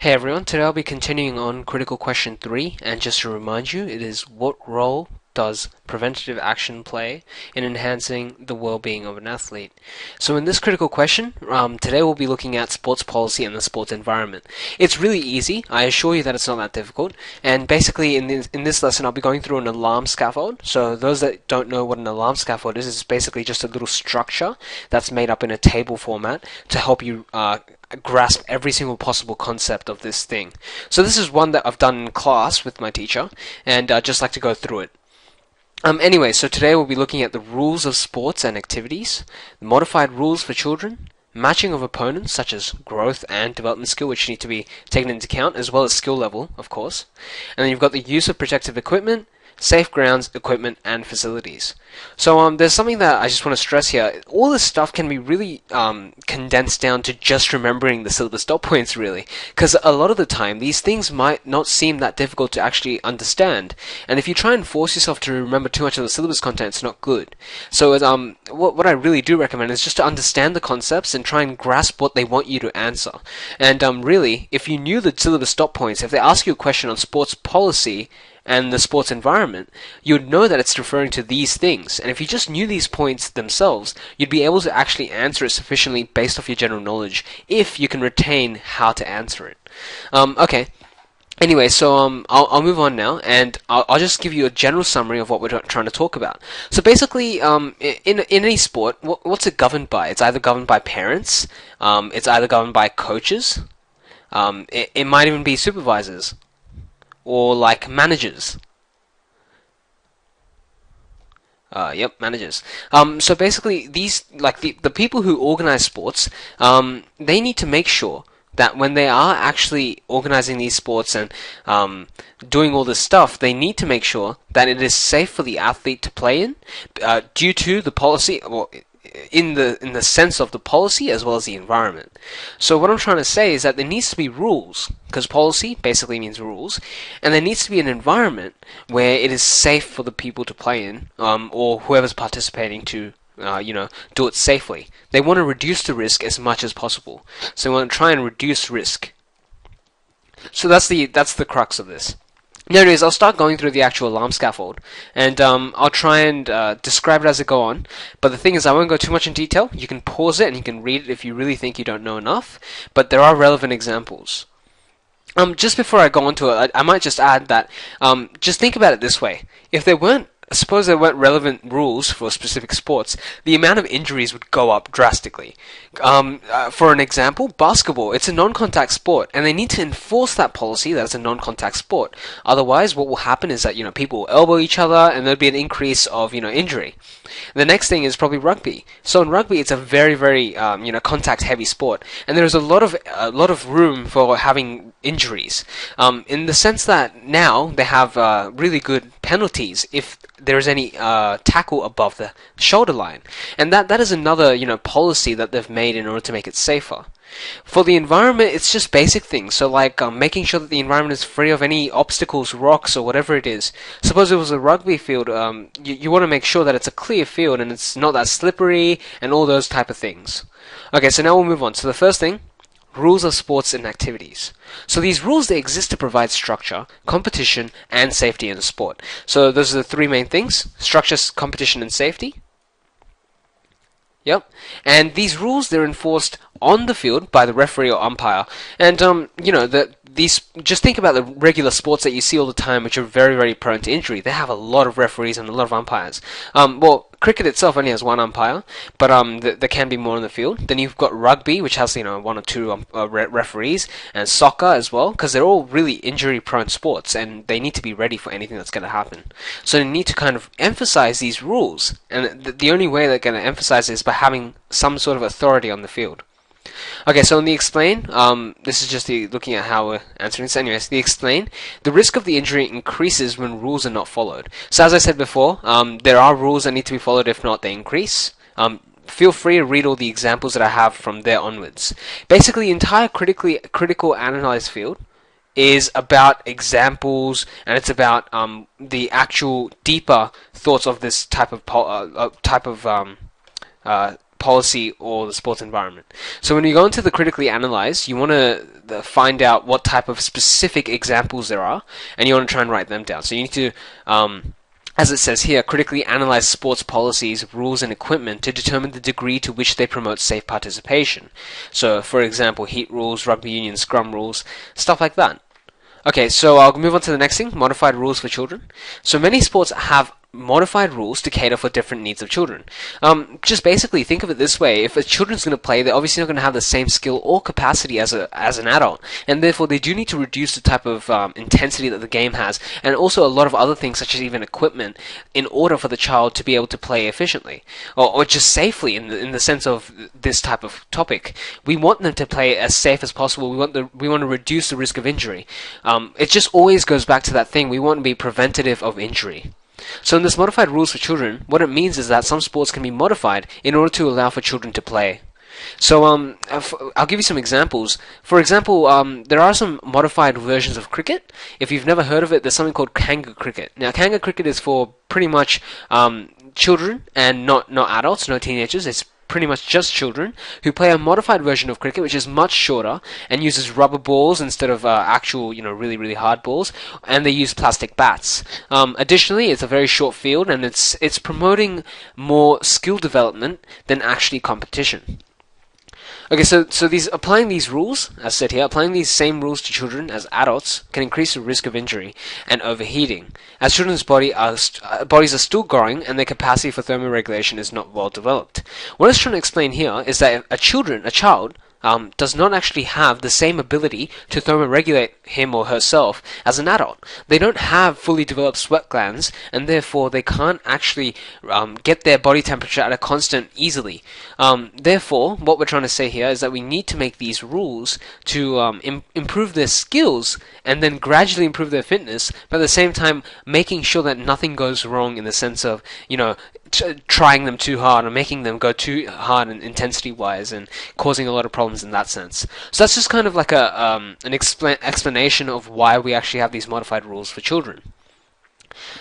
Hey everyone, today I'll be continuing on critical question 3, and just to remind you, it is what role does preventative action play in enhancing the well-being of an athlete? So in this critical question, today we'll be looking at sports policy and the sports environment. It's really easy, I assure you that it's not that difficult, and basically in this lesson I'll be going through an alarm scaffold. So those that don't know what an alarm scaffold is, it's basically just a little structure that's made up in a table format to help you grasp every single possible concept of this thing. So this is one that I've done in class with my teacher, and I'd just like to go through it. Anyway, so today we'll be looking at the rules of sports and activities, the modified rules for children, matching of opponents such as growth and development skill, which need to be taken into account, as well as skill level, of course. And then you've got the use of protective equipment, safe grounds, equipment, and facilities. So there's something that I just want to stress here. All this stuff can be really condensed down to just remembering the syllabus dot points, really, because a lot of the time these things might not seem that difficult to actually understand, and if you try and force yourself to remember too much of the syllabus content, it's not good. So what I really do recommend is just to understand the concepts and try and grasp what they want you to answer. And really, if you knew the syllabus dot points, if they ask you a question on sports policy and the sports environment, you would know that it's referring to these things. And if you just knew these points themselves, you'd be able to actually answer it sufficiently based off your general knowledge, if you can retain how to answer it. Okay. Anyway, so I'll move on now, and I'll just give you a general summary of what we're trying to talk about. So basically, in any sport, what's it governed by? It's either governed by parents, it's either governed by coaches, it might even be supervisors, or like managers. Yep, managers. So basically, these, like the people who organize sports, they need to make sure that when they are actually organizing these sports and doing all this stuff, they need to make sure that it is safe for the athlete to play in, due to the policy, or in the sense of the policy as well as the environment. So what I'm trying to say is that there needs to be rules, because policy basically means rules, and there needs to be an environment where it is safe for the people to play in, or whoever's participating to do it safely. They want to reduce the risk as much as possible. So they want to try and reduce risk. So that's the crux of this. Anyways, I'll start going through the actual alarm scaffold, and I'll try and describe it as I go on. But the thing is, I won't go too much in detail. You can pause it and you can read it if you really think you don't know enough. But there are relevant examples. Just before I go on to it, I might just add that just think about it this way: suppose there weren't relevant rules for specific sports, the amount of injuries would go up drastically. For an example, basketball, it's a non-contact sport, and they need to enforce that policy that it's a non-contact sport. Otherwise, what will happen is that, people will elbow each other, and there'll be an increase of, injury. The next thing is probably rugby. So in rugby, it's a very, very, contact-heavy sport, and there's a lot of room for having injuries. In the sense that now they have really good penalties if there's any tackle above the shoulder line, and that is another policy that they've made in order to make it safer. For the environment, it's just basic things, so like making sure that the environment is free of any obstacles, rocks, or whatever it is. Suppose it was a rugby field, you want to make sure that it's a clear field and it's not that slippery and all those type of things. Okay, so now we'll move on. So the first thing, rules of sports and activities. So these rules, they exist to provide structure, competition, and safety in a sport. So those are the three main things: structure, competition, and safety. Yep. And these rules, they're enforced on the field by the referee or umpire. And just think about the regular sports that you see all the time, which are very, very prone to injury. They have a lot of referees and a lot of umpires. Cricket itself only has one umpire, but there can be more in the field. Then you've got rugby, which has one or two referees, and soccer as well, because they're all really injury-prone sports, and they need to be ready for anything that's going to happen. So they need to kind of emphasize these rules, and the only way they're going to emphasize it is by having some sort of authority on the field. Okay, so in the explain, this is just looking at how we're answering this. Anyways, the explain, the risk of the injury increases when rules are not followed. So as I said before, there are rules that need to be followed. If not, they increase. Feel free to read all the examples that I have from there onwards. Basically, the entire critical analyzed field is about examples, and it's about the actual deeper thoughts of this type of policy or the sports environment. So when you go into the critically analyze, you want to find out what type of specific examples there are, and you want to try and write them down. So you need to, as it says here, critically analyze sports policies, rules, and equipment to determine the degree to which they promote safe participation. So, for example, heat rules, rugby union scrum rules, stuff like that. Okay, so I'll move on to the next thing, modified rules for children. So many sports have modified rules to cater for different needs of children. Just basically think of it this way: if a children's going to play, they're obviously not going to have the same skill or capacity as an adult, and therefore they do need to reduce the type of intensity that the game has, and also a lot of other things such as even equipment, in order for the child to be able to play efficiently or just safely. In the sense of this type of topic, we want them to play as safe as possible. We want to reduce the risk of injury. It just always goes back to that thing: we want to be preventative of injury. So in this modified rules for children, what it means is that some sports can be modified in order to allow for children to play. So I'll give you some examples. For example, there are some modified versions of cricket. If you've never heard of it, there's something called Kangaroo cricket. Now, Kangaroo cricket is for pretty much children and not adults, no teenagers. It's pretty much just children who play a modified version of cricket, which is much shorter and uses rubber balls instead of actual, really, really hard balls, and they use plastic bats. Additionally, it's a very short field, and it's promoting more skill development than actually competition. Okay, so applying these rules, as said here, applying these same rules to children as adults can increase the risk of injury and overheating, as children's bodies are still growing and their capacity for thermoregulation is not well developed. What it's trying to explain here is that a child does not actually have the same ability to thermoregulate him or herself as an adult. They don't have fully developed sweat glands, and therefore they can't actually get their body temperature at a constant easily. Therefore, what we're trying to say here is that we need to make these rules to improve their skills and then gradually improve their fitness, but at the same time making sure that nothing goes wrong in the sense of, trying them too hard or making them go too hard intensity-wise and causing a lot of problems in that sense. So that's just kind of like an explanation of why we actually have these modified rules for children.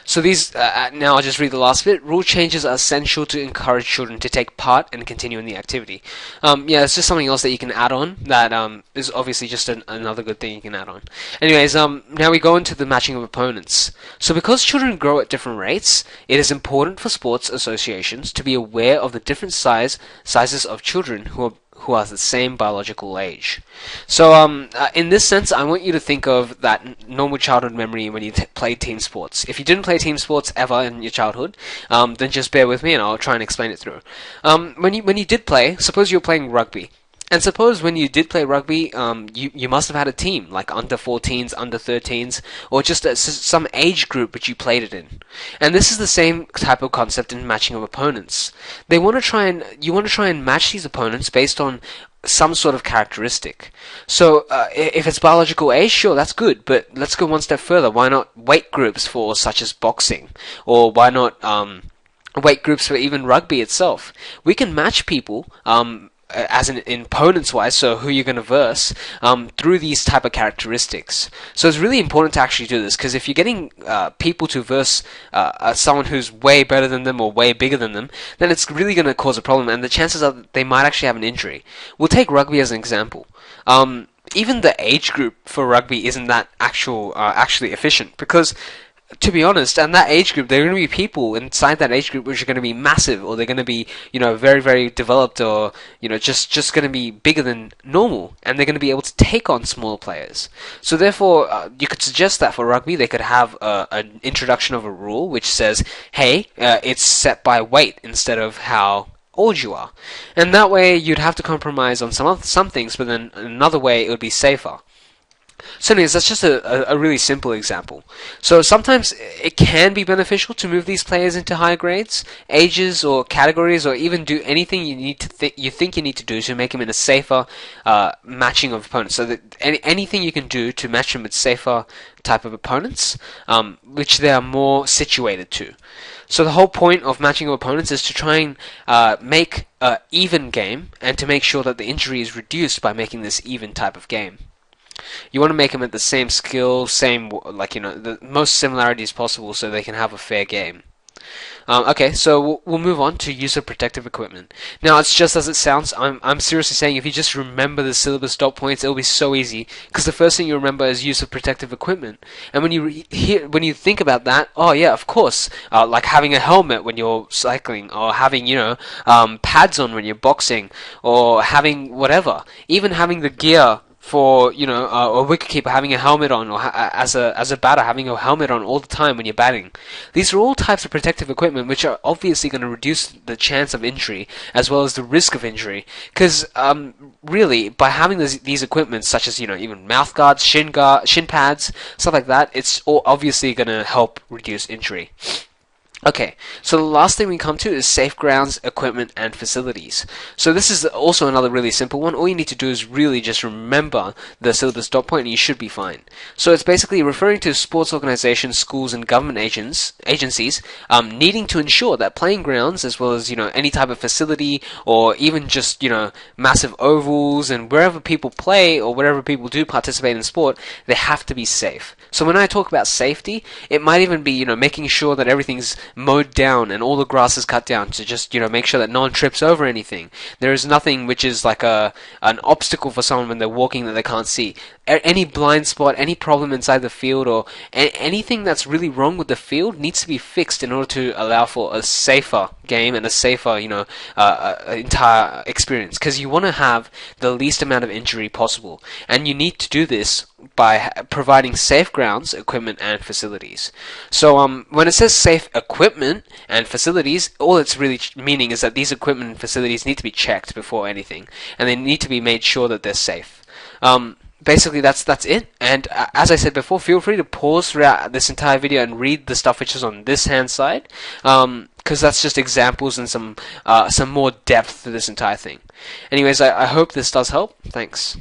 So these, now I'll just read the last bit. Rule changes are essential to encourage children to take part and continue in the activity. It's just something else that you can add on that is obviously just another good thing you can add on. Anyways, now we go into the matching of opponents. So because children grow at different rates, it is important for sports associations to be aware of the different sizes of children who are the same biological age. So in this sense, I want you to think of that normal childhood memory when you played team sports. If you didn't play team sports ever in your childhood, then just bear with me and I'll try and explain it through. When you did play, suppose you were playing rugby. And suppose when you did play rugby, you must have had a team, like under 14s, under 13s, or just some age group which you played it in. And this is the same type of concept in matching of opponents. You want to try and match these opponents based on some sort of characteristic. So if it's biological age, sure, that's good, but let's go one step further. Why not weight groups for such as boxing? Or why not weight groups for even rugby itself? We can match people as in opponents wise, so who you're going to verse, through these type of characteristics. So it's really important to actually do this, because if you're getting people to verse someone who's way better than them or way bigger than them, then it's really going to cause a problem, and the chances are that they might actually have an injury. We'll take rugby as an example. Even the age group for rugby isn't that actually efficient, because to be honest, and that age group, there are going to be people inside that age group which are going to be massive, or they're going to be, very, very developed, or, just going to be bigger than normal, and they're going to be able to take on smaller players. So therefore, you could suggest that for rugby, they could have an introduction of a rule which says, hey, it's set by weight instead of how old you are. And that way, you'd have to compromise on some things, but then another way, it would be safer. So anyways, that's just a really simple example. So sometimes it can be beneficial to move these players into higher grades, ages, or categories, or even do anything you think you need to do to make them in a safer matching of opponents. So that anything you can do to match them with safer type of opponents, which they are more situated to. So the whole point of matching of opponents is to try and make an even game, and to make sure that the injury is reduced by making this even type of game. You want to make them at the same skill, the most similarities possible, so they can have a fair game. Okay, so we'll move on to use of protective equipment. Now, it's just as it sounds. I'm seriously saying, if you just remember the syllabus dot points, it'll be so easy. Because the first thing you remember is use of protective equipment. And when you think about that, oh yeah, of course, like having a helmet when you're cycling, or having pads on when you're boxing, or having whatever, even having the gear for a wicketkeeper having a helmet on, or as a batter having a helmet on all the time when you're batting. These are all types of protective equipment which are obviously going to reduce the chance of injury as well as the risk of injury. Because really, by having these equipment, such as even mouth guards, shin pads, stuff like that, it's all obviously going to help reduce injury. Okay, so the last thing we come to is safe grounds, equipment, and facilities. So this is also another really simple one. All you need to do is really just remember the syllabus dot point and you should be fine. So it's basically referring to sports organizations, schools, and government agencies needing to ensure that playing grounds, as well as any type of facility, or even just massive ovals and wherever people play or wherever people do participate in sport, they have to be safe. So when I talk about safety, it might even be making sure that everything's mowed down and all the grass is cut down to just make sure that no one trips over anything. There is nothing which is like an obstacle for someone when they're walking that they can't see. Any blind spot, any problem inside the field, or anything that's really wrong with the field needs to be fixed in order to allow for a safer game and a safer entire experience, because you want to have the least amount of injury possible, and you need to do this by providing safe grounds, equipment, and facilities. So when it says safe equipment and facilities, all it's really meaning is that these equipment and facilities need to be checked before anything, and they need to be made sure that they're safe. Basically, that's it. And as I said before, feel free to pause throughout this entire video and read the stuff which is on this hand side, because that's just examples and some more depth to this entire thing. Anyways, I hope this does help. Thanks.